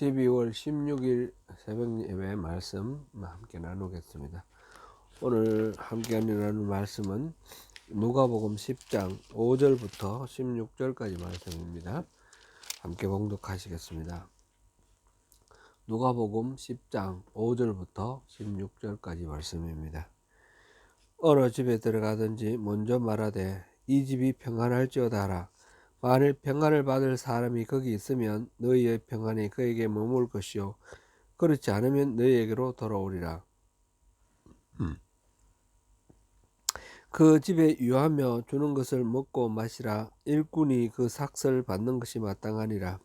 12월 16일 새벽 예배 말씀 함께 나누겠습니다. 오늘 함께 나눌 말씀은 누가복음 10장 5절부터 16절까지 말씀입니다. 함께 봉독하시겠습니다. 누가복음 10장 5절부터 16절까지 말씀입니다. 어느 집에 들어가든지 먼저 말하되 이 집이 평안할지어다 하라. 만일 평안을 받을 사람이 거기 있으면 너희의 평안이 그에게 머물 것이요 그렇지 않으면 너희에게로 돌아오리라. 그 집에 유하며 주는 것을 먹고 마시라. 일꾼이 그 삭을 받는 것이 마땅하니라.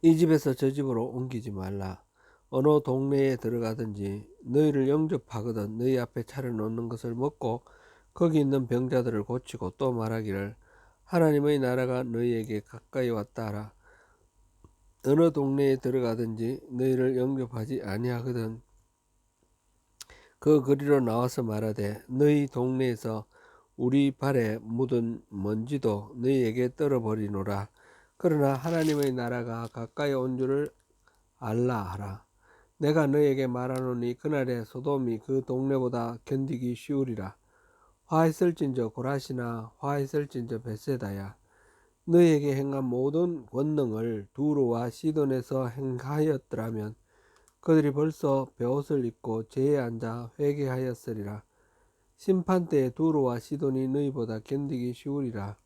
이 집에서 저 집으로 옮기지 말라. 어느 동네에 들어가든지 너희를 영접하거든 너희 앞에 차려놓는 것을 먹고 거기 있는 병자들을 고치고 또 말하기를 하나님의 나라가 너희에게 가까이 왔다 하라. 어느 동네에 들어가든지 너희를 영접하지 아니하거든 그 거리로 나와서 말하되 너희 동네에서 우리 발에 묻은 먼지도 너희에게 떨어버리노라. 그러나 하나님의 나라가 가까이 온 줄을 알라 하라. 내가 너희에게 말하노니 그날에 소돔이 그 동네보다 견디기 쉬우리라. 화했을진저 고라시나 화했을진저 벳세다야. 너희에게 행한 모든 권능을 두루와 시돈에서 행하였더라면 그들이 벌써 베옷을 입고 제에 앉아 회개하였으리라. 심판때에 두루와 시돈이 너희보다 견디기 쉬우리라.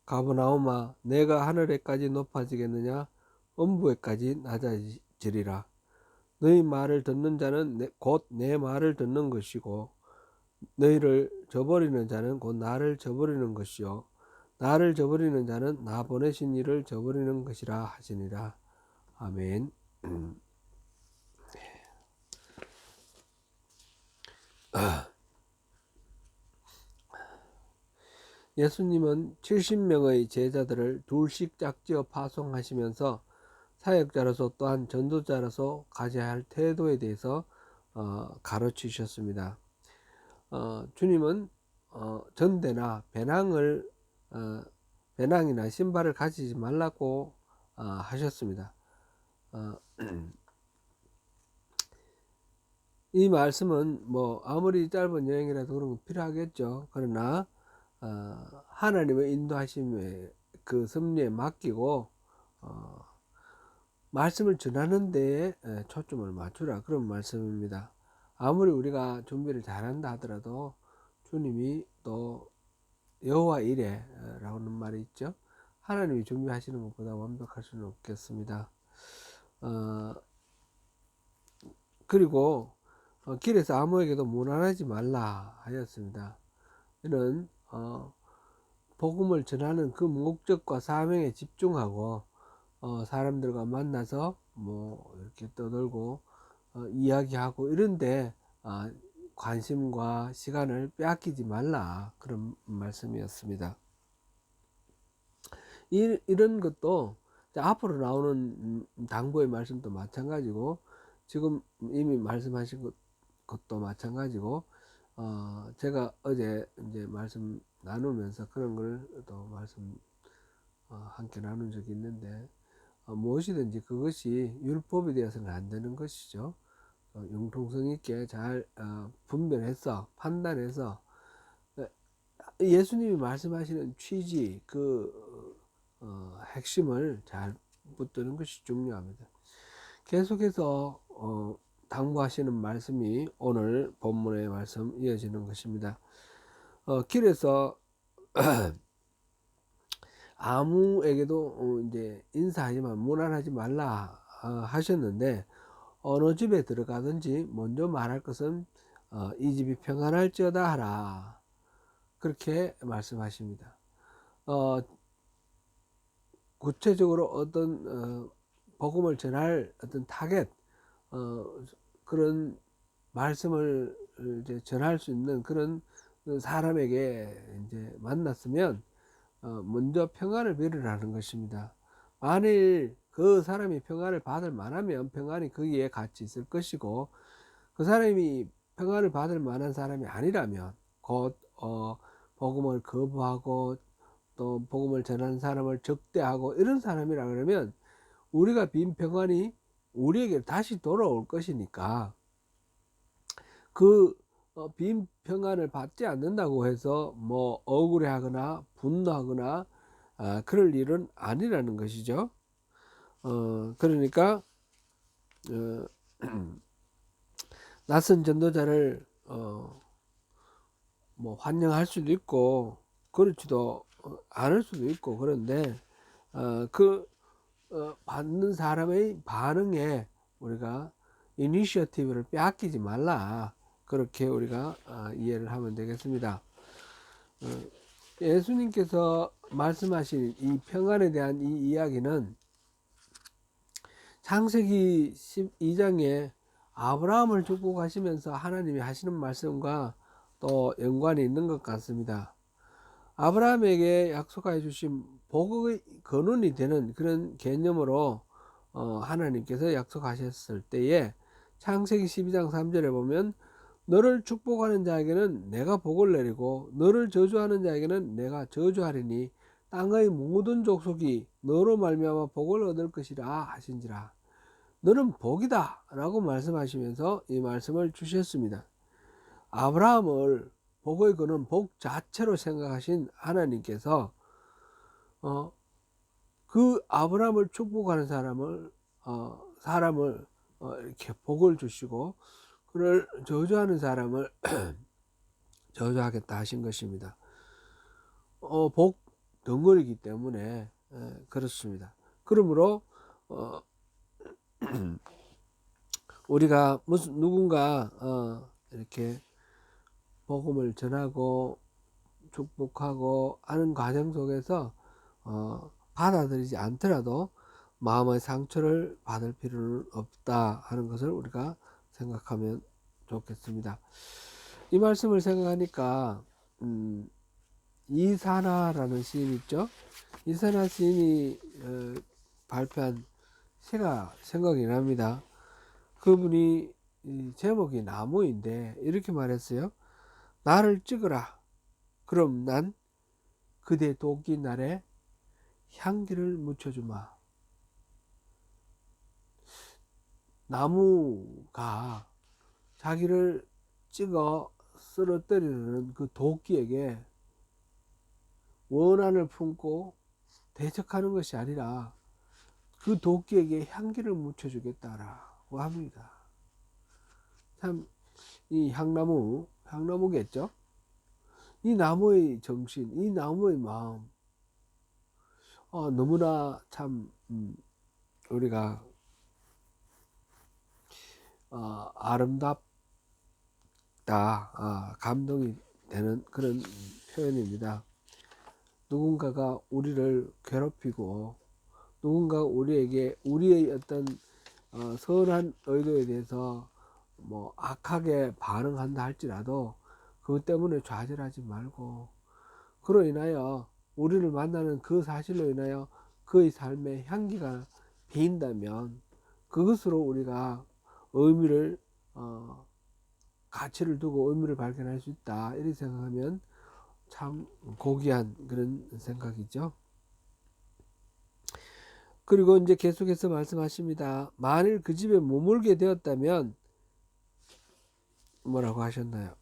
가버나움아 내가 하늘에까지 높아지겠느냐 엄부에까지 낮아지리라. 너희 말을 듣는 자는 곧 내 말을 듣는 것이고 너희를 저버리는 자는 곧 나를 저버리는 것이요 나를 저버리는 자는 나 보내신 이를 저버리는 것이라 하시니라. 아멘. 예수님은 70명의 제자들을 둘씩 짝지어 파송하시면서 사역자로서 또한 전도자로서 가져야 할 태도에 대해서 가르치셨습니다. 주님은 전대나 배낭이나 신발을 가지지 말라고 하셨습니다. 이 말씀은 뭐 아무리 짧은 여행이라도 그런 건 필요하겠죠. 그러나 하나님의 인도하심에 그 섭리에 맡기고 말씀을 전하는 데에 초점을 맞추라 그런 말씀입니다. 아무리 우리가 준비를 잘한다 하더라도 주님이 또 여호와 이레 라는 말이 있죠. 하나님이 준비하시는 것보다 완벽할 수는 없겠습니다. 그리고 길에서 아무에게도 무난하지 말라 하였습니다. 이는 복음을 전하는 그 목적과 사명에 집중하고 사람들과 만나서 뭐 이렇게 떠들고 이야기하고 이런데 관심과 시간을 빼앗기지 말라 그런 말씀이었습니다. 이런 것도 앞으로 나오는 당부의 말씀도 마찬가지고 지금 이미 말씀하신 것도 마찬가지고 제가 어제 이제 말씀 나누면서 그런 걸 또 말씀 함께 나눈 적이 있는데 무엇이든지 그것이 율법이 되어서는 안 되는 것이죠. 융통성 있게 잘 분별해서 판단해서 예수님이 말씀하시는 취지 그 핵심을 잘 붙드는 것이 중요합니다. 계속해서 당부하시는 말씀이 오늘 본문의 말씀 이어지는 것입니다. 길에서 아무에게도 이제 인사하지만 무난하지 말라 하셨는데 어느 집에 들어가든지 먼저 말할 것은 이 집이 평안할지어다 하라 그렇게 말씀하십니다. 구체적으로 어떤 복음을 전할 어떤 타겟 그런 말씀을 이제 전할 수 있는 그런 사람에게 이제 만났으면 먼저 평안을 빌으라는 것입니다. 만일 그 사람이 평안을 받을 만하면 평안이 거기에 같이 있을 것이고 그 사람이 평안을 받을 만한 사람이 아니라면 곧 복음을 거부하고 또 복음을 전하는 사람을 적대하고 이런 사람이라 그러면 우리가 빈 평안이 우리에게 다시 돌아올 것이니까 그 빈 평안을 받지 않는다고 해서 뭐 억울해하거나 분노하거나 그럴 일은 아니라는 것이죠. 그러니까 어, 낯선 전도자를 뭐 환영할 수도 있고 그렇지도 않을 수도 있고, 그런데 받는 사람의 반응에 우리가 이니셔티브를 빼앗기지 말라, 그렇게 우리가 이해를 하면 되겠습니다. 예수님께서 말씀하신 이 평안에 대한 이 이야기는 창세기 12장에 아브라함을 축복하시면서 하나님이 하시는 말씀과 또 연관이 있는 것 같습니다. 아브라함에게 약속하여 주신 복의 근원이 되는 그런 개념으로 하나님께서 약속하셨을 때에 창세기 12장 3절에 보면 너를 축복하는 자에게는 내가 복을 내리고 너를 저주하는 자에게는 내가 저주하리니 땅의 모든 족속이 너로 말미암아 복을 얻을 것이라 하신지라. 너는 복이다 라고 말씀하시면서 이 말씀을 주셨습니다. 아브라함을 복의 근원, 복 자체로 생각하신 하나님께서 그 아브라함을 축복하는 사람을 이렇게 복을 주시고 그를 저주하는 사람을 저주하겠다 하신 것입니다. 복 덩어리이기 때문에 그렇습니다. 그러므로 우리가 누군가 이렇게 복음을 전하고 축복하고 하는 과정 속에서 받아들이지 않더라도 마음의 상처를 받을 필요는 없다 하는 것을 우리가 생각하면 좋겠습니다. 이 말씀을 생각하니까 이사나라는 시인 있죠. 이사나 시인이 발표한 시가 생각이 납니다. 그분이 제목이 나무인데 이렇게 말했어요. 나를 찍으라. 그럼 난 그대 도끼 날에 향기를 묻혀주마. 나무가 자기를 찍어 쓰러뜨리는 그 도끼에게 원한을 품고 대적하는 것이 아니라 그 도끼에게 향기를 묻혀주겠다라고 합니다. 참, 이 향나무겠죠? 이 나무의 정신, 이 나무의 마음, 너무나 참 우리가 아름답다, 감동이 되는 그런 표현입니다. 누군가가 우리를 괴롭히고 누군가 우리에게 우리의 어떤 선한 의도에 대해서 뭐 악하게 반응한다 할지라도 그것 때문에 좌절하지 말고, 그로 인하여 우리를 만나는 그 사실로 인하여 그의 삶의 향기가 배인다면 그것으로 우리가 의미를 가치를 두고 의미를 발견할 수 있다, 이렇게 생각하면 참 고귀한 그런 생각이죠. 그리고 이제 계속해서 말씀하십니다. 만일 그 집에 머물게 되었다면 뭐라고 하셨나요?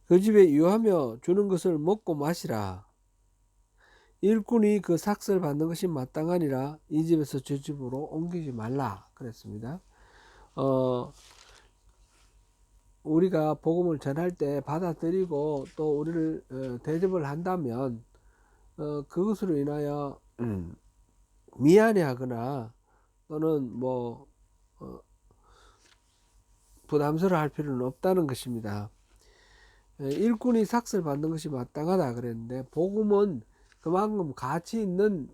그 집에 유하며 주는 것을 먹고 마시라. 일꾼이 그 삭슬 받는 것이 마땅하니라. 이 집에서 저 집으로 옮기지 말라 그랬습니다. 우리가 복음을 전할 때 받아들이고 또 우리를 대접을 한다면 그것으로 인하여 미안해하거나 또는 뭐 부담스러워 할 필요는 없다는 것입니다. 일꾼이 삭슬 받는 것이 마땅하다 그랬는데 복음은 그만큼 가치 있는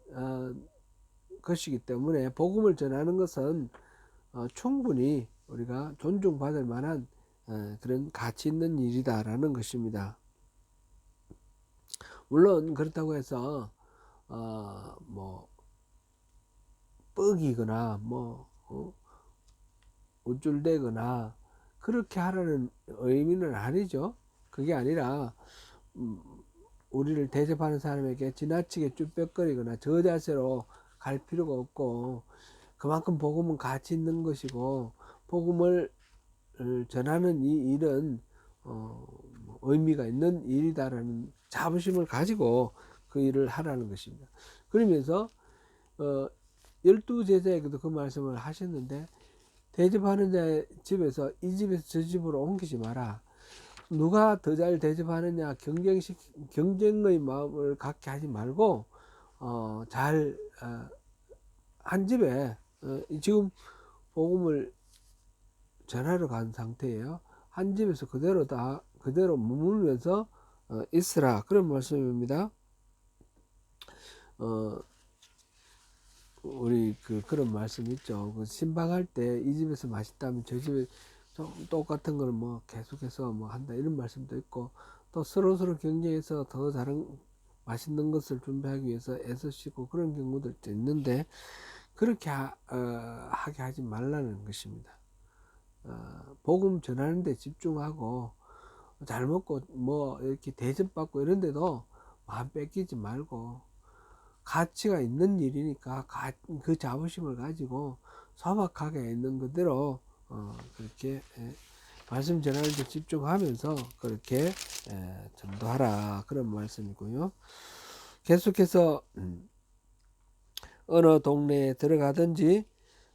것이기 때문에 복음을 전하는 것은 충분히 우리가 존중받을 만한 그런 가치 있는 일이다라는 것입니다. 물론 그렇다고 해서 뭐 뻑이거나 뭐 우쭐대거나 그렇게 하라는 의미는 아니죠. 그게 아니라 우리를 대접하는 사람에게 지나치게 쭈뼛거리거나 저 자세로 갈 필요가 없고, 그만큼 복음은 가치 있는 것이고, 복음을 전하는 이 일은 의미가 있는 일이다라는 자부심을 가지고 그 일을 하라는 것입니다. 그러면서 12제자에게도 그 말씀을 하셨는데, 대접하는 자의 집에서 이 집에서 저 집으로 옮기지 마라. 누가 더 잘 대접하느냐 경쟁의 마음을 갖게 하지 말고 잘 한 집에 지금 복음을 전하러 간 상태예요. 한 집에서 그대로 머물면서 있으라, 그런 말씀입니다. 우리 그런 말씀 있죠. 신방할 때 이 집에서 맛있다면 저 집에 좀 똑같은 걸 뭐 계속해서 뭐 한다, 이런 말씀도 있고, 또 서로 경쟁해서 더 다른 맛있는 것을 준비하기 위해서 애쓰시고 그런 경우들도 있는데, 그렇게 하게 하지 말라는 것입니다. 복음 전하는 데 집중하고, 잘 먹고 뭐 이렇게 대접받고 이런 데도 마음 뺏기지 말고, 가치가 있는 일이니까 그 자부심을 가지고 소박하게 있는 그대로 그렇게 말씀 전하는 데 집중하면서 그렇게 전도하라, 그런 말씀이고요. 계속해서 어느 동네에 들어가든지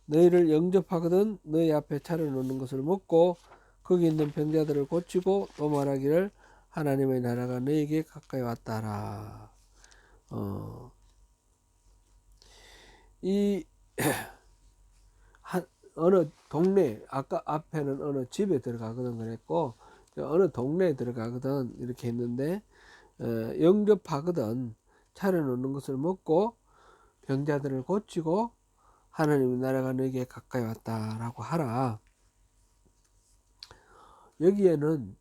너희를 영접하거든 너희 앞에 차려놓는 것을 먹고 거기 있는 병자들을 고치고 또 말하기를 하나님의 나라가 너희에게 가까이 왔다라. 이 어느 동네, 아까 앞에는 어느 집에 들어가거든 그랬고, 어느 동네에 들어가거든 이렇게 했는데, 영접하거든 차려놓는 것을 먹고 병자들을 고치고 하나님의 나라가 너에게 가까이 왔다라고 하라. 여기에는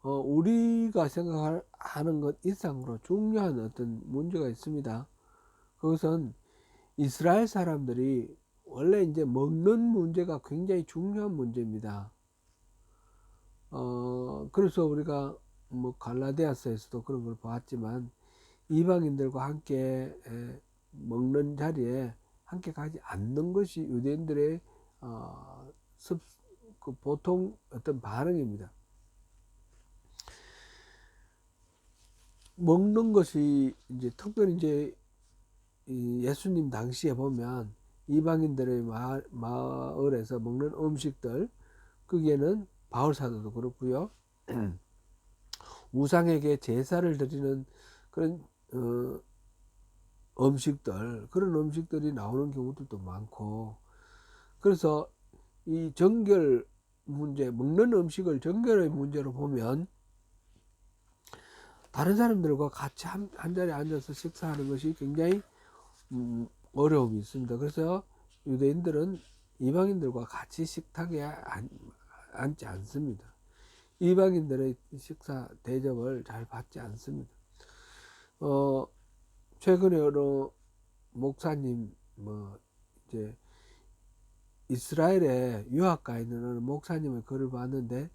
우리가 생각하는 것 이상으로 중요한 어떤 문제가 있습니다. 그것은 이스라엘 사람들이 원래 이제 먹는 문제가 굉장히 중요한 문제입니다. 그래서 우리가 뭐 갈라디아서에서도 그런 걸 보았지만, 이방인들과 함께 먹는 자리에 함께 가지 않는 것이 유대인들의 보통 어떤 반응입니다. 먹는 것이 이제 특별히 이제 예수님 당시에 보면 이방인들의 마을에서 먹는 음식들, 거기에는 바울 사도도 그렇고요. 우상에게 제사를 드리는 그런 음식들, 그런 음식들이 나오는 경우들도 많고, 그래서 이 정결 문제, 먹는 음식을 정결의 문제로 보면 다른 사람들과 같이 한 자리에 앉아서 식사하는 것이 굉장히 어려움이 있습니다. 그래서 유대인들은 이방인들과 같이 식탁에 앉지 않습니다. 이방인들의 식사 대접을 잘 받지 않습니다. 최근에 어느 목사님, 이제 이스라엘에 유학 가 있는 어느 목사님의 글을 봤는데,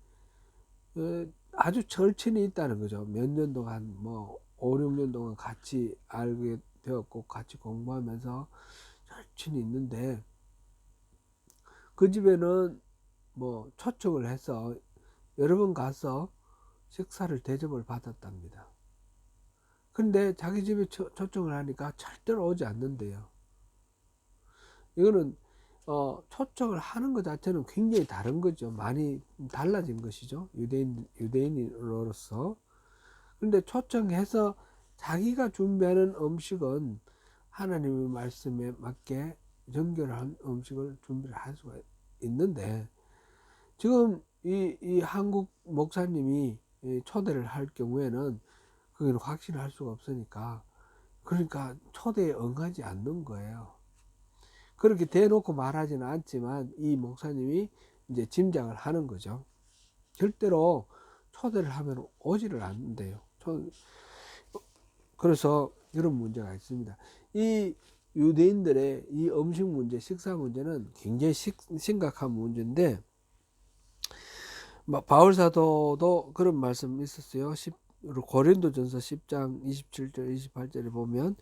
아주 절친이 있다는 거죠. 몇 년 동안, 5, 6년 동안 같이 알게 되었고, 같이 공부하면서 절친이 있는데, 그 집에는 초청을 해서 여러 번 가서 식사를 대접을 받았답니다. 근데 자기 집에 초청을 하니까 절대로 오지 않는데요. 이거는 초청을 하는 것 자체는 굉장히 다른 거죠. 많이 달라진 것이죠. 유대인으로서. 그런데 초청해서 자기가 준비하는 음식은 하나님의 말씀에 맞게 정결한 음식을 준비를 할 수가 있는데, 지금 이 한국 목사님이 초대를 할 경우에는 그건 확신할 수가 없으니까, 그러니까 초대에 응하지 않는 거예요. 그렇게 대놓고 말하지는 않지만 이 목사님이 이제 짐작을 하는 거죠. 절대로 초대를 하면 오지를 않는데요. 그래서 이런 문제가 있습니다. 이 유대인들의 이 음식 문제, 식사 문제는 굉장히 심각한 문제인데, 바울 사도도 그런 말씀 있었어요. 고린도전서 10장 27절 28절에 보면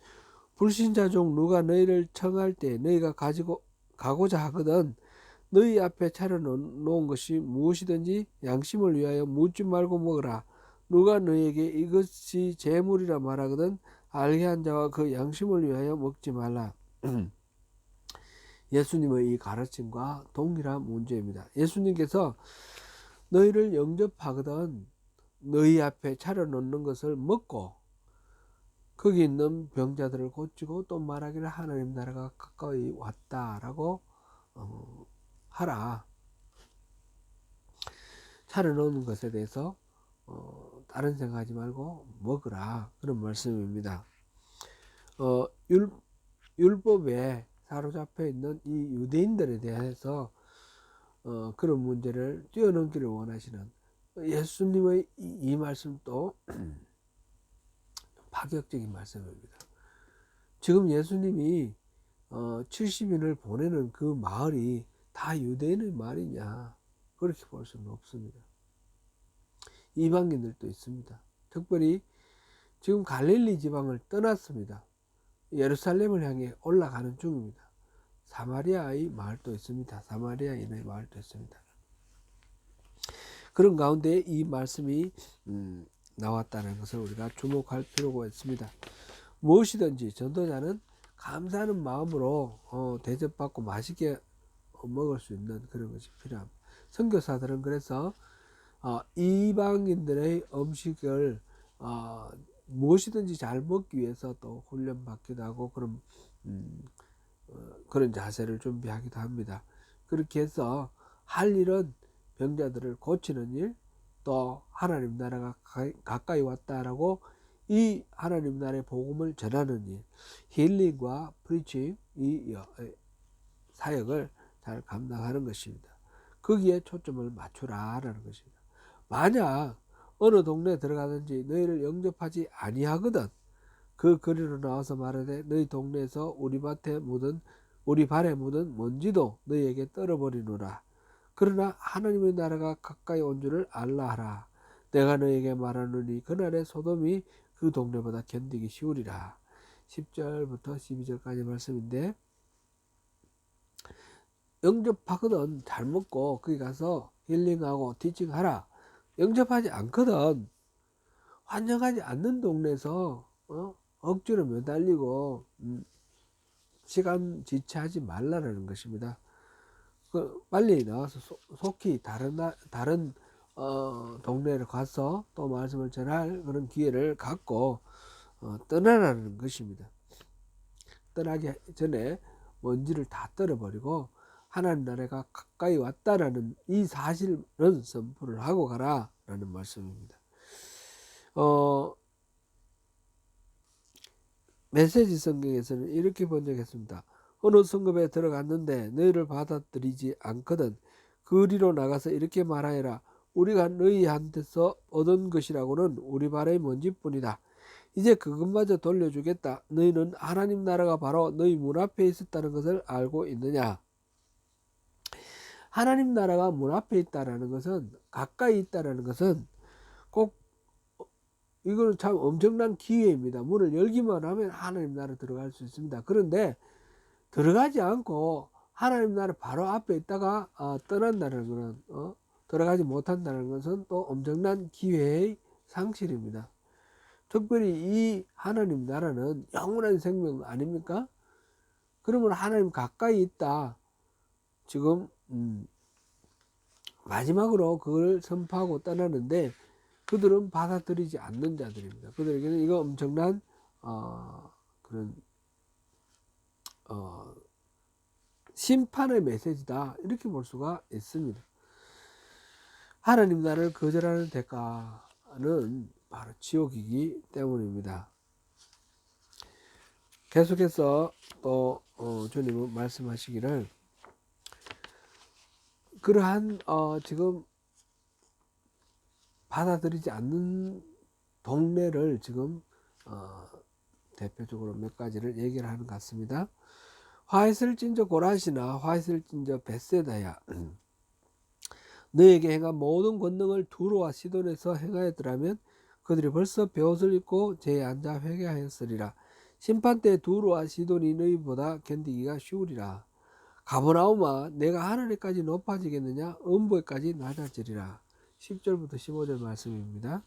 불신자 중 누가 너희를 청할 때 너희가 가고자 하거든 너희 앞에 차려놓은 것이 무엇이든지 양심을 위하여 묻지 말고 먹으라. 누가 너희에게 이것이 재물이라 말하거든 알게 한 자와 그 양심을 위하여 먹지 말라. 예수님의 이 가르침과 동일한 문제입니다. 예수님께서 너희를 영접하거든 너희 앞에 차려놓는 것을 먹고 거기 있는 병자들을 고치고 또 말하기를 하나님 나라가 가까이 왔다라고 하라. 차려놓는 것에 대해서 다른 생각하지 말고 먹으라, 그런 말씀입니다. 율법에 사로잡혀 있는 이 유대인들에 대해서 그런 문제를 뛰어넘기를 원하시는 예수님의 이 말씀도 파격적인 말씀입니다. 지금 예수님이 70인을 보내는 그 마을이 다 유대인의 마을이냐, 그렇게 볼 수는 없습니다. 이방인들도 있습니다. 특별히 지금 갈릴리 지방을 떠났습니다. 예루살렘을 향해 올라가는 중입니다. 사마리아의 마을도 있습니다. 사마리아인의 마을도 있습니다. 그런 가운데 이 말씀이 나왔다는 것을 우리가 주목할 필요가 있습니다. 무엇이든지 전도자는 감사하는 마음으로 대접받고 맛있게 먹을 수 있는 그런 것이 필요합니다. 선교사들은 그래서 이방인들의 음식을 무엇이든지 잘 먹기 위해서 또 훈련받기도 하고 그런 자세를 준비하기도 합니다. 그렇게 해서 할 일은 병자들을 고치는 일, 또 하나님 나라가 가까이 왔다라고 이 하나님 나라의 복음을 전하는 일, 힐링과 프리칭, 이 사역을 잘 감당하는 것입니다. 거기에 초점을 맞추라라는 것입니다. 만약 어느 동네에 들어가든지 너희를 영접하지 아니하거든 그 거리로 나와서 말하되 너희 동네에서 우리 발에 묻은 먼지도 너희에게 떨어버리노라. 그러나 하나님의 나라가 가까이 온 줄을 알라 하라. 내가 너희에게 말하노니 그날에 소돔이 그 동네보다 견디기 쉬우리라. 10절부터 12절까지 말씀인데, 영접하거든 잘 먹고 거기 가서 힐링하고 티칭하라. 영접하지 않거든 환영하지 않는 동네에서 억지로 매달리고 시간 지체하지 말라는 것입니다. 빨리 나와서 속히 다른 동네를 가서 또 말씀을 전할 그런 기회를 갖고 떠나라는 것입니다. 떠나기 전에 먼지를 다 떨어버리고 하나님 나라가 가까이 왔다라는 이 사실은 선포를 하고 가라라는 말씀입니다. 메시지 성경에서는 이렇게 번역했습니다. 어느 성읍에 들어갔는데 너희를 받아들이지 않거든 그리로 나가서 이렇게 말하여라. 우리가 너희한테서 얻은 것이라고는 우리 발의 먼지뿐이다. 이제 그것마저 돌려주겠다. 너희는 하나님 나라가 바로 너희 문 앞에 있었다는 것을 알고 있느냐. 하나님 나라가 문 앞에 있다는 것은, 가까이 있다는 것은 꼭 이거는 참 엄청난 기회입니다. 문을 열기만 하면 하나님 나라 들어갈 수 있습니다. 그런데 들어가지 않고 하나님 나라 바로 앞에 있다가 떠난다는 것은 들어가지 못한다는 것은 또 엄청난 기회의 상실입니다. 특별히 이 하나님 나라는 영원한 생명 아닙니까? 그러면 하나님 가까이 있다. 지금 마지막으로 그걸 선포하고 떠나는데 그들은 받아들이지 않는 자들입니다. 그들에게는 이거 엄청난 그런 심판의 메시지다, 이렇게 볼 수가 있습니다. 하나님 나라를 거절하는 대가는 바로 지옥이기 때문입니다. 계속해서 또 주님은 말씀하시기를 그러한 지금 받아들이지 않는 동네를 지금 대표적으로 몇 가지를 얘기를 하는 것 같습니다. 화이슬진저 고라시나 화이슬진저 베세다야 너에게 행한 모든 권능을 두로와 시돈에서 행하였더라면 그들이 벌써 베옷을 입고 제에 앉아 회개하였으리라. 심판 때 두로와 시돈이 너희보다 견디기가 쉬우리라. 가버나움아 내가 하늘에까지 높아지겠느냐 음부에까지 낮아지리라. 10절부터 15절 말씀입니다.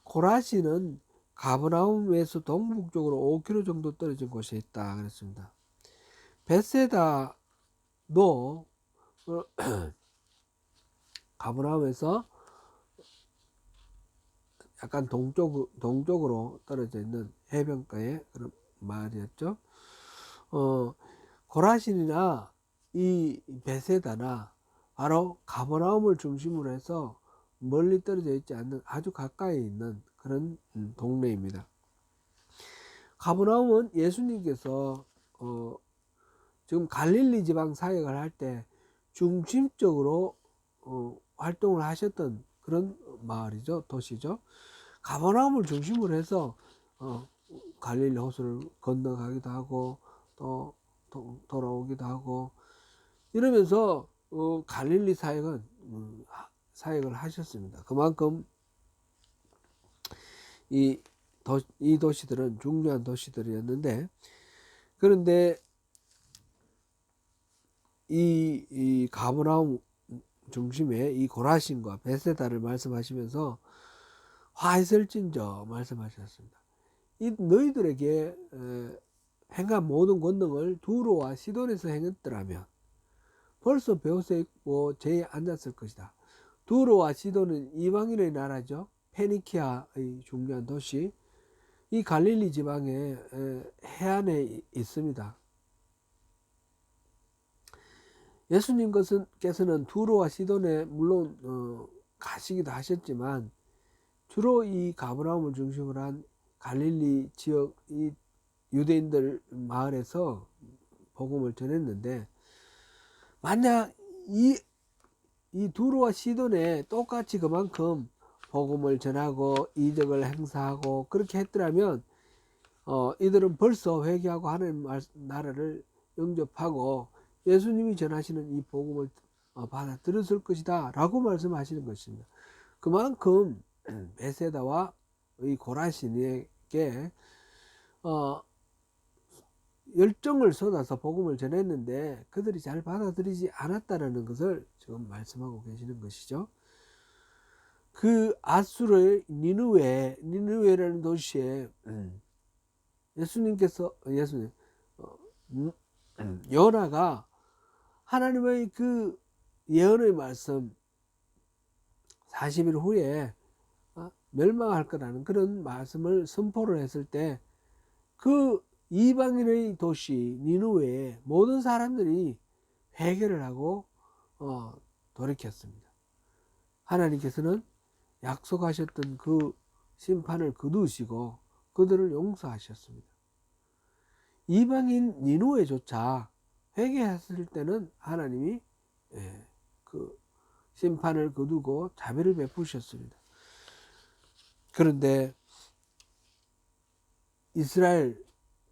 고라시는 가버나움에서 동북쪽으로 5km 정도 떨어진 곳에 있다 그랬습니다. 벳세다도 가버나움에서 약간 동쪽으로 떨어져 있는 해변가의 그런 마을이었죠. 고라신이나 이 벳세다나 바로 가버나움을 중심으로 해서 멀리 떨어져 있지 않는 아주 가까이 있는 그런 동네입니다. 가버나움은 예수님께서 지금 갈릴리 지방 사역을 할 때 중심적으로 활동을 하셨던 그런 마을이죠, 도시죠. 가버나움을 중심으로 해서 갈릴리 호수를 건너가기도 하고 또 돌아오기도 하고 이러면서 갈릴리 사역을 하셨습니다. 그만큼 이 도시들은 중요한 도시들이었는데, 그런데 이 가버나움 중심에 이 고라신과 벳세다를 말씀하시면서 화있을진저 말씀하셨습니다. 이 너희들에게 행한 모든 권능을 두로와 시돈에서 행했더라면 벌써 베옷에 입고 제에 앉았을 것이다. 두로와 시돈은 이방인의 나라죠. 페니키아의 중요한 도시, 이 갈릴리 지방의 해안에 있습니다. 예수님께서는 두로와 시돈에 물론 가시기도 하셨지만 주로 이 가버나움을 중심으로 한 갈릴리 지역 이 유대인들 마을에서 복음을 전했는데, 만약 이 두로와 시돈에 똑같이 그만큼 복음을 전하고 이적을 행사하고 그렇게 했더라면 이들은 벌써 회개하고 하나님 나라를 영접하고 예수님이 전하시는 이 복음을 받아들였을 것이다 라고 말씀하시는 것입니다. 그만큼 벳세다와 이 고라신에게 열정을 쏟아서 복음을 전했는데 그들이 잘 받아들이지 않았다는 것을 지금 말씀하고 계시는 것이죠. 그 아수르의 니느웨라는 도시에 요나가 하나님의 그 예언의 말씀 40일 후에 멸망할 거라는 그런 말씀을 선포를 했을 때 그 이방인의 도시 니느웨에 모든 사람들이 회개를 하고 돌이켰습니다. 하나님께서는 약속하셨던 그 심판을 거두시고 그들을 용서하셨습니다. 이방인 니느웨조차 회개했을 때는 하나님이 그 심판을 거두고 자비를 베푸셨습니다. 그런데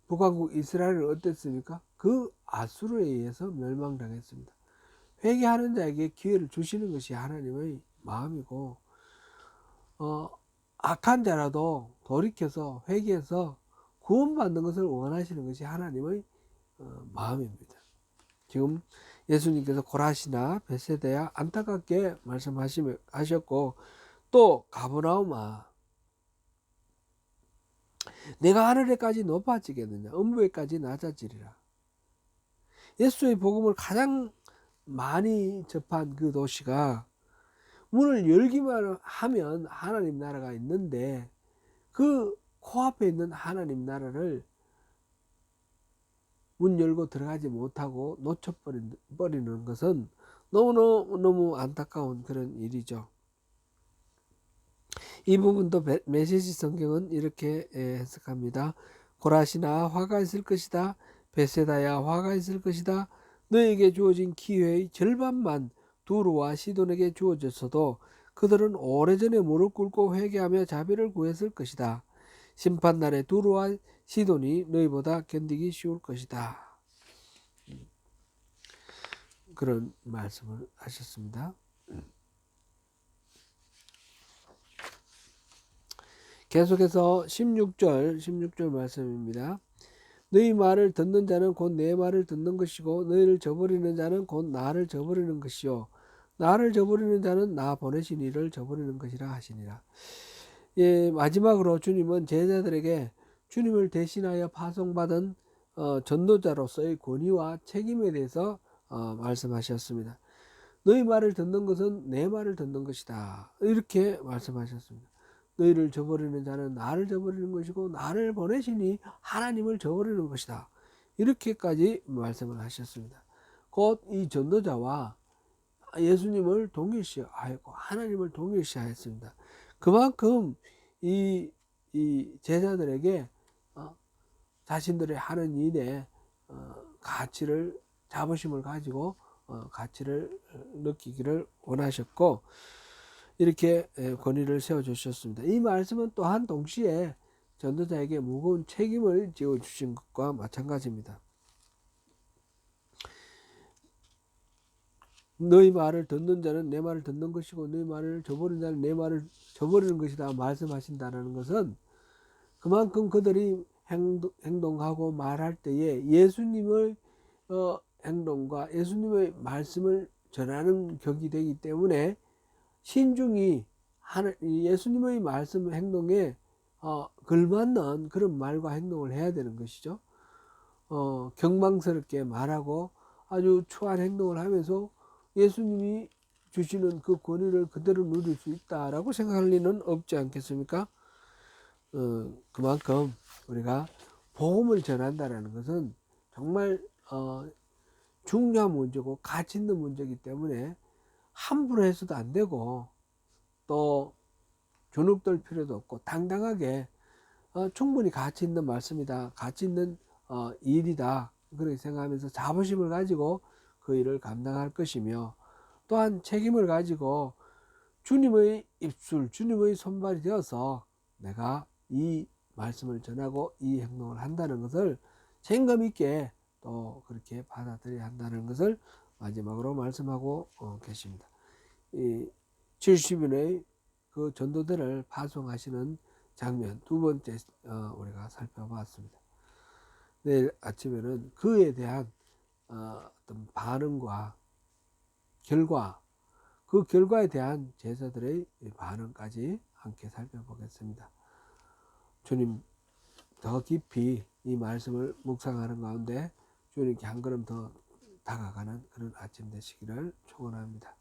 북왕국 이스라엘은 어땠습니까? 그 아수르에 의해서 멸망당했습니다. 회개하는 자에게 기회를 주시는 것이 하나님의 마음이고 악한 자라도 돌이켜서 회개해서 구원받는 것을 원하시는 것이 하나님의 마음입니다. 지금 예수님께서 고라시나 벳세다야 안타깝게 말씀하셨고, 또 가버나움아 내가 하늘에까지 높아지겠느냐 음부에까지 낮아지리라. 예수의 복음을 가장 많이 접한 그 도시가 문을 열기만 하면 하나님 나라가 있는데 그 코앞에 있는 하나님 나라를 문 열고 들어가지 못하고 놓쳐버리는 것은 너무 안타까운 그런 일이죠. 이 부분도 메시지 성경은 이렇게 해석합니다. 고라시나 화가 있을 것이다. 벳세다야 화가 있을 것이다. 너에게 주어진 기회의 절반만 두루와 시돈에게 주어졌어도 그들은 오래전에 무릎 꿇고 회개하며 자비를 구했을 것이다. 심판날에 두루와 시돈이 너희보다 견디기 쉬울 것이다. 그런 말씀을 하셨습니다. 계속해서 16절 말씀입니다. 너희 말을 듣는 자는 곧 내 말을 듣는 것이고 너희를 저버리는 자는 곧 나를 저버리는 것이요 나를 저버리는 자는 나 보내신 이를 저버리는 것이라 하시니라. 예, 마지막으로 주님은 제자들에게 주님을 대신하여 파송받은 전도자로서의 권위와 책임에 대해서 말씀하셨습니다. 너희 말을 듣는 것은 내 말을 듣는 것이다. 이렇게 말씀하셨습니다. 너희를 저버리는 자는 나를 저버리는 것이고 나를 보내시니 하나님을 저버리는 것이다. 이렇게까지 말씀을 하셨습니다. 곧 이 전도자와 예수님을 동일시하였고 하나님을 동일시하였습니다. 그만큼 이 제자들에게 자신들의 하는 일에 가치를 자부심을 가지고 가치를 느끼기를 원하셨고 이렇게 권위를 세워주셨습니다. 이 말씀은 또한 동시에 전도자에게 무거운 책임을 지어주신 것과 마찬가지입니다. 너희 말을 듣는 자는 내 말을 듣는 것이고 너희 말을 저버리는 자는 내 말을 저버리는 것이다 말씀하신다는 것은 그만큼 그들이 행동하고 말할 때에 예수님의 행동과 예수님의 말씀을 전하는 격이 되기 때문에 신중히 예수님의 말씀 행동에 걸맞는 그런 말과 행동을 해야 되는 것이죠. 경망스럽게 말하고 아주 추한 행동을 하면서 예수님이 주시는 그 권위를 그대로 누릴 수 있다라고 생각할 리는 없지 않겠습니까? 그만큼 우리가 복음을 전한다라는 것은 정말 중요한 문제고 가치 있는 문제이기 때문에 함부로 해서도 안 되고 또 주눅들 필요도 없고 당당하게 충분히 가치 있는 말씀이다, 가치 있는 일이다 그렇게 생각하면서 자부심을 가지고 그 일을 감당할 것이며 또한 책임을 가지고 주님의 입술, 주님의 손발이 되어서 내가 이 말씀을 전하고 이 행동을 한다는 것을 책임감 있게 또 그렇게 받아들여야 한다는 것을 마지막으로 말씀하고 계십니다. 이 70인의 그 전도대를 파송하시는 장면 두 번째 우리가 살펴봤습니다. 내일 아침에는 그에 대한 어떤 반응과 결과, 그 결과에 대한 제자들의 반응까지 함께 살펴보겠습니다. 주님 더 깊이 이 말씀을 묵상하는 가운데 주님께 한 걸음 더 다가가는 그런 아침 되시기를 축원합니다.